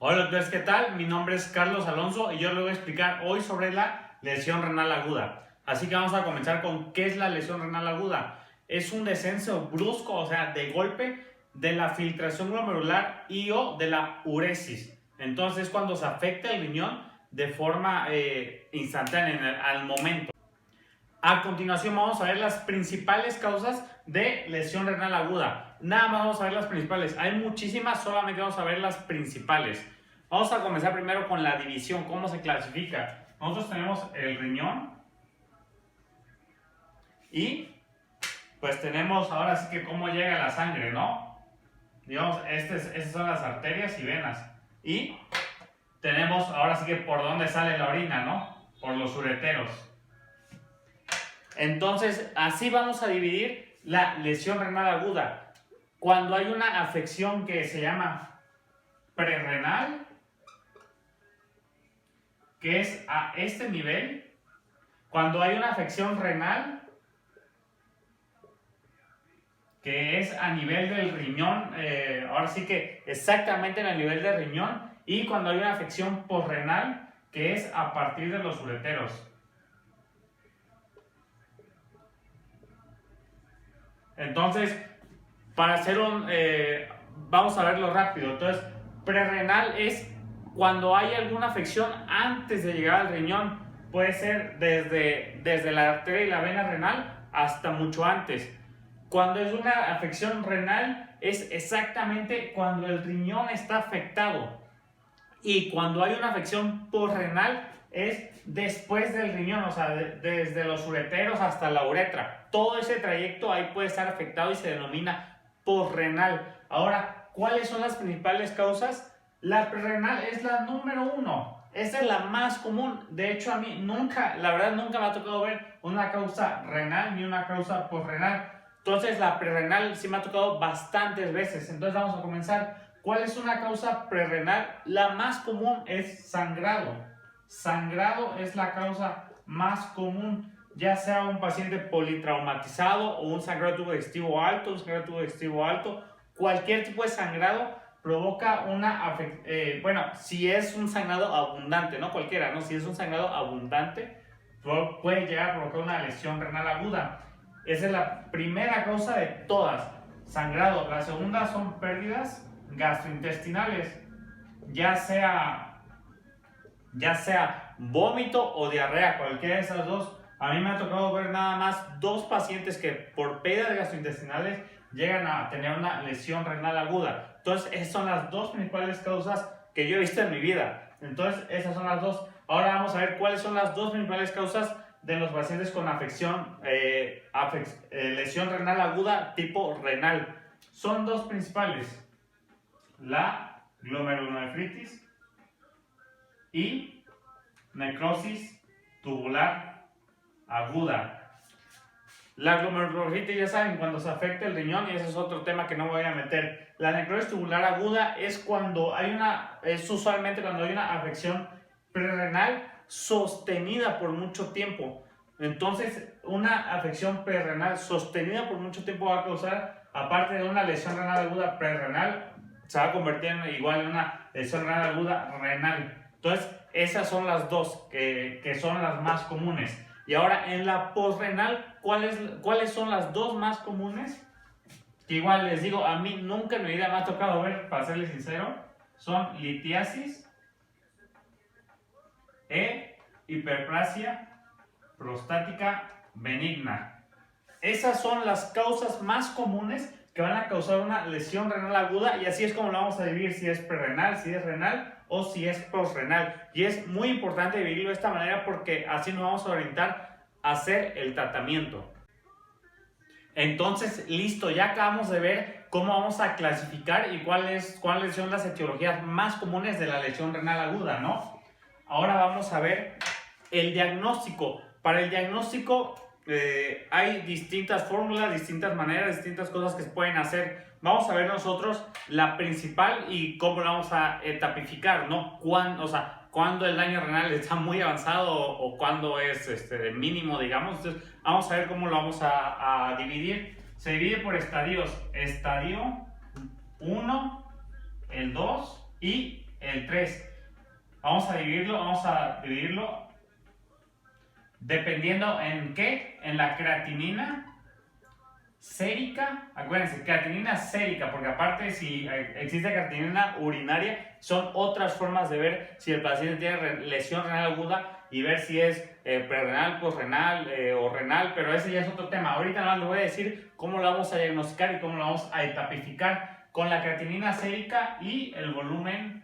Hola doctores, ¿qué tal? Mi nombre es Carlos Alonso y yo les voy a explicar hoy sobre la lesión renal aguda. Así que vamos a comenzar con ¿qué es la lesión renal aguda? Es un descenso brusco, o sea, de golpe de la filtración glomerular y o de la uresis. Entonces, cuando se afecta el riñón de forma instantánea, al momento. A continuación vamos a ver las principales causas de lesión renal aguda. Nada más vamos a ver las principales. Hay muchísimas, solamente vamos a ver las principales. Vamos a comenzar primero con la división, cómo se clasifica. Nosotros tenemos el riñón y pues tenemos ahora sí que cómo llega la sangre, ¿no? Digamos, estas son las arterias y venas. Y tenemos ahora sí que por dónde sale la orina, ¿no? Por los ureteros. Entonces, así vamos a dividir la lesión renal aguda. Cuando hay una afección que se llama prerrenal, que es a este nivel. Cuando hay una afección renal, que es a nivel del riñón, ahora sí que exactamente en el nivel del riñón. Y cuando hay una afección posrenal, que es a partir de los ureteros. Entonces, para hacer vamos a verlo rápido. Entonces, prerrenal es cuando hay alguna afección antes de llegar al riñón. Puede ser desde la arteria y la vena renal hasta mucho antes. Cuando es una afección renal es exactamente cuando el riñón está afectado. Y cuando hay una afección posrenal es después del riñón, o sea, desde los ureteros hasta la uretra. Todo ese trayecto ahí puede estar afectado y se denomina posrenal. Ahora, ¿cuáles son las principales causas? La prerrenal es la número 1. Esa es la más común. De hecho, a mí nunca, la verdad, nunca me ha tocado ver una causa renal ni una causa posrenal. Entonces, la prerrenal sí me ha tocado bastantes veces. Entonces, vamos a comenzar. ¿Cuál es una causa prerrenal? La más común es sangrado. Sangrado es la causa más común, ya sea un paciente politraumatizado o un sangrado de tubo digestivo alto, cualquier tipo de sangrado provoca una bueno, si es un sangrado abundante, no cualquiera, no, si es un sangrado abundante, puede llegar a provocar una lesión renal aguda. Esa es la primera causa de todas, sangrado. La segunda son pérdidas gastrointestinales, ya sea vómito o diarrea, cualquiera de esas dos. A mí me ha tocado ver nada más 2 pacientes que por pérdidas gastrointestinales llegan a tener una lesión renal aguda. Entonces, esas son las 2 principales causas que yo he visto en mi vida. Entonces, esas son las 2. Ahora vamos a ver cuáles son las 2 principales causas de los pacientes con lesión renal aguda tipo renal. Son 2 principales: la glomerulonefritis y necrosis tubular aguda. La glomerulonefritis, ya saben, cuando se afecta el riñón, y ese es otro tema que no voy a meter. La necrosis tubular aguda es cuando es usualmente cuando hay una afección prerrenal sostenida por mucho tiempo. Entonces, una afección prerrenal sostenida por mucho tiempo va a causar, aparte de una lesión renal aguda prerrenal, se va a convertir en una lesión renal aguda renal. Entonces, esas son las 2 que son las más comunes. Y ahora, en la posrenal, ¿cuáles son las 2 más comunes? Que igual les digo, a mí nunca en mi vida me ha tocado ver, para serles sincero, son litiasis e hiperplasia prostática benigna. Esas son las causas más comunes que van a causar una lesión renal aguda, y así es como lo vamos a dividir, si es prerrenal, si es renal o si es posrenal. Y es muy importante dividirlo de esta manera porque así nos vamos a orientar a hacer el tratamiento. Entonces, listo, ya acabamos de ver cómo vamos a clasificar y cuáles son las etiologías más comunes de la lesión renal aguda, ¿no? Ahora vamos a ver el diagnóstico. Para el diagnóstico hay distintas fórmulas, distintas maneras, distintas cosas que se pueden hacer. Vamos a ver nosotros la principal y cómo la vamos a etapificar, ¿no? Cuando el daño renal está muy avanzado o cuando es mínimo, digamos. Entonces, vamos a ver cómo lo vamos a dividir. Se divide por estadios. Estadio 1, el 2 y el 3. Vamos a dividirlo dependiendo en qué, en la creatinina sérica. Acuérdense, creatinina sérica, porque aparte si existe creatinina urinaria, son otras formas de ver si el paciente tiene lesión renal aguda y ver si es prerrenal, posrenal o renal, pero ese ya es otro tema. Ahorita nada más les voy a decir cómo lo vamos a diagnosticar y cómo lo vamos a etapificar con la creatinina sérica y el volumen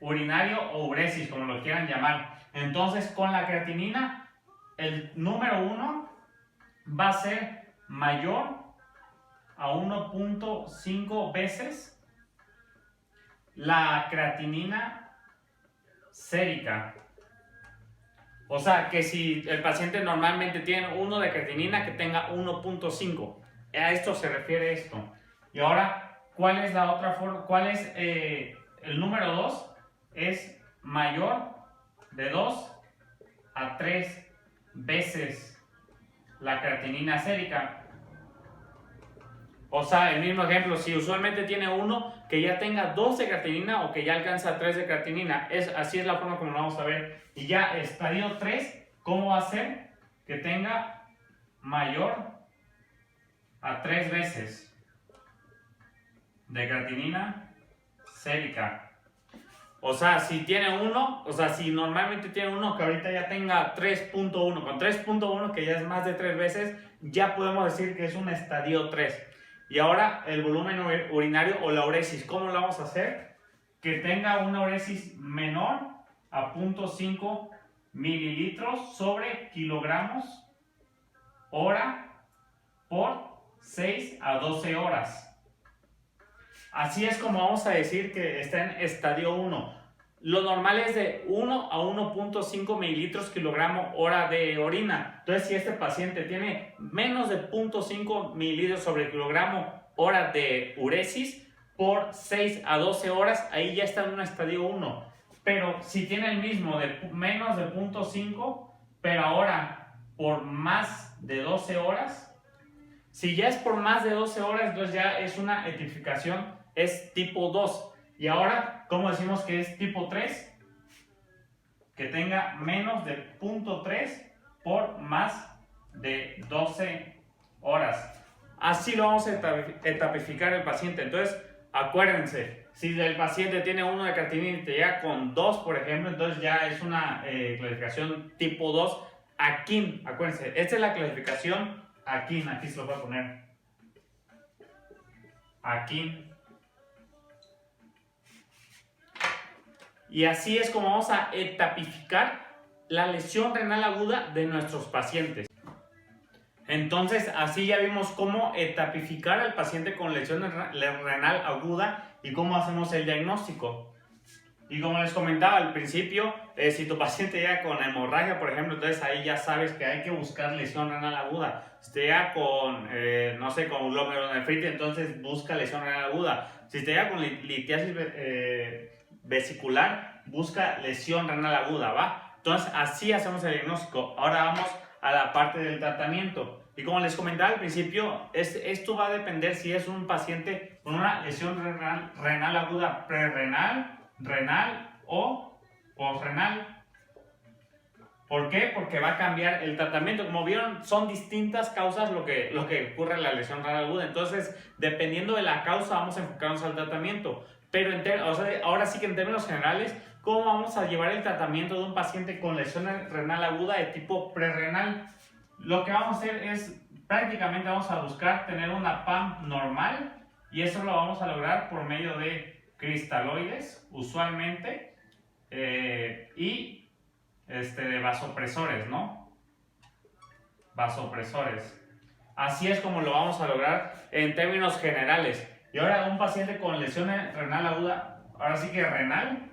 urinario o uresis, como lo quieran llamar. Entonces, con la creatinina, el número 1 va a ser mayor a 1.5 veces la creatinina sérica. O sea, que si el paciente normalmente tiene 1 de creatinina, que tenga 1.5. A esto se refiere esto. Y ahora, ¿cuál es la otra forma? ¿Cuál es el número 2? Es mayor de 2 a 3 veces la creatinina sérica. O sea, el mismo ejemplo, si usualmente tiene 1, que ya tenga 2 de creatinina o que ya alcanza 3 de creatinina. Así es la forma como lo vamos a ver. Y ya estadio 3, ¿cómo va a ser? Que tenga mayor a 3 veces de creatinina sérica. O sea, si tiene 1, o sea, si normalmente tiene 1, que ahorita ya tenga 3.1, con 3.1, que ya es más de 3 veces, ya podemos decir que es un estadio 3. Y ahora el volumen urinario o la uresis, ¿cómo lo vamos a hacer? Que tenga una uresis menor a 0.5 mililitros sobre kilogramos hora por 6 a 12 horas. Así es como vamos a decir que está en estadio 1. Lo normal es de 1 a 1.5 mililitros kilogramo hora de orina. Entonces, si este paciente tiene menos de 0.5 mililitros sobre kilogramo hora de uresis por 6 a 12 horas, ahí ya está en un estadio 1. Pero si tiene el mismo de menos de 0.5, pero ahora por más de 12 horas, si ya es por más de 12 horas, entonces ya es una etificación, es tipo 2. Y ahora, ¿cómo decimos que es tipo 3? Que tenga menos de 0.3 por más de 12 horas. Así lo vamos a etapificar el paciente. Entonces, acuérdense, si el paciente tiene 1 de creatinina y te llega con 2, por ejemplo, entonces ya es una clasificación tipo 2. Aquí, acuérdense, esta es la clasificación aquí se lo voy a poner. Aquí. Y así es como vamos a etapificar la lesión renal aguda de nuestros pacientes. Entonces, así ya vimos cómo etapificar al paciente con lesión renal aguda y cómo hacemos el diagnóstico. Y como les comentaba al principio, si tu paciente llega con hemorragia, por ejemplo, entonces ahí ya sabes que hay que buscar lesión renal aguda. Si te llega con, no sé, con glomerulonefritis, entonces busca lesión renal aguda. Si te llega con litiasis vesicular, busca lesión renal aguda, ¿va? Entonces, así hacemos el diagnóstico. Ahora vamos a la parte del tratamiento. Y como les comentaba al principio, esto va a depender si es un paciente con una lesión renal aguda prerrenal, renal o posrenal. ¿Por qué? Porque va a cambiar el tratamiento. Como vieron, son distintas causas lo que ocurre en la lesión renal aguda. Entonces, dependiendo de la causa, vamos a enfocarnos al tratamiento. Pero ahora sí que en términos generales, ¿cómo vamos a llevar el tratamiento de un paciente con lesión renal aguda de tipo prerrenal? Lo que vamos a hacer es, prácticamente vamos a buscar tener una PAM normal, y eso lo vamos a lograr por medio de cristaloides, usualmente, y de vasopresores, ¿no? Vasopresores. Así es como lo vamos a lograr en términos generales. Y ahora un paciente con lesión renal aguda, ahora sí que renal,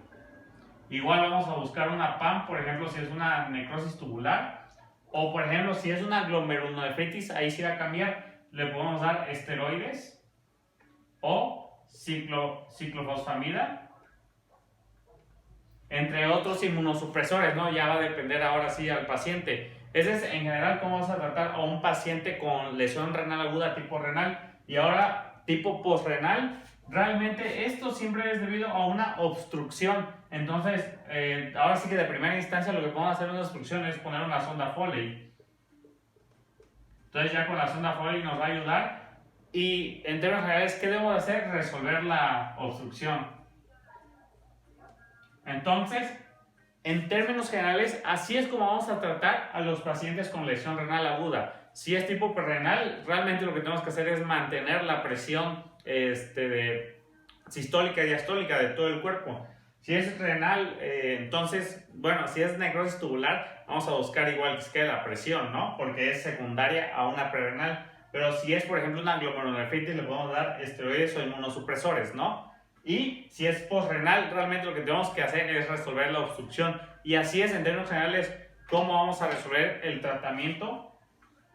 igual vamos a buscar una PAM, por ejemplo, si es una necrosis tubular, o por ejemplo, si es una glomerulonefritis, ahí sí va a cambiar, le podemos dar esteroides o ciclofosfamida, entre otros inmunosupresores, ¿no? Ya va a depender ahora sí al paciente. Ese es en general cómo vamos a tratar a un paciente con lesión renal aguda tipo renal. Y ahora tipo posrenal, realmente esto siempre es debido a una obstrucción. Entonces, ahora sí que de primera instancia lo que podemos hacer en una obstrucción es poner una sonda Foley. Entonces ya con la sonda Foley nos va a ayudar. Y en términos generales, ¿qué debemos hacer? Resolver la obstrucción. Entonces, en términos generales, así es como vamos a tratar a los pacientes con lesión renal aguda. Si es tipo prerrenal, realmente lo que tenemos que hacer es mantener la presión sistólica y diastólica de todo el cuerpo. Si es renal, entonces, bueno, si es necrosis tubular, vamos a buscar igual que la presión, ¿no? Porque es secundaria a una prerrenal. Pero si es, por ejemplo, una glomerulonefritis, le podemos dar esteroides o inmunosupresores, ¿no? Y si es postrenal, realmente lo que tenemos que hacer es resolver la obstrucción. Y así es, en términos generales, cómo vamos a resolver el tratamiento.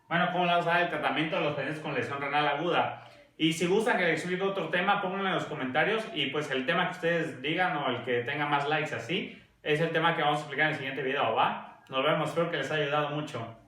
Bueno, cómo vamos a dar el tratamiento a los pacientes con lesión renal aguda. Y si gustan que les explique otro tema, pónganlo en los comentarios. Y pues el tema que ustedes digan o el que tenga más likes así, es el tema que vamos a explicar en el siguiente video, ¿va? Nos vemos, espero que les haya ayudado mucho.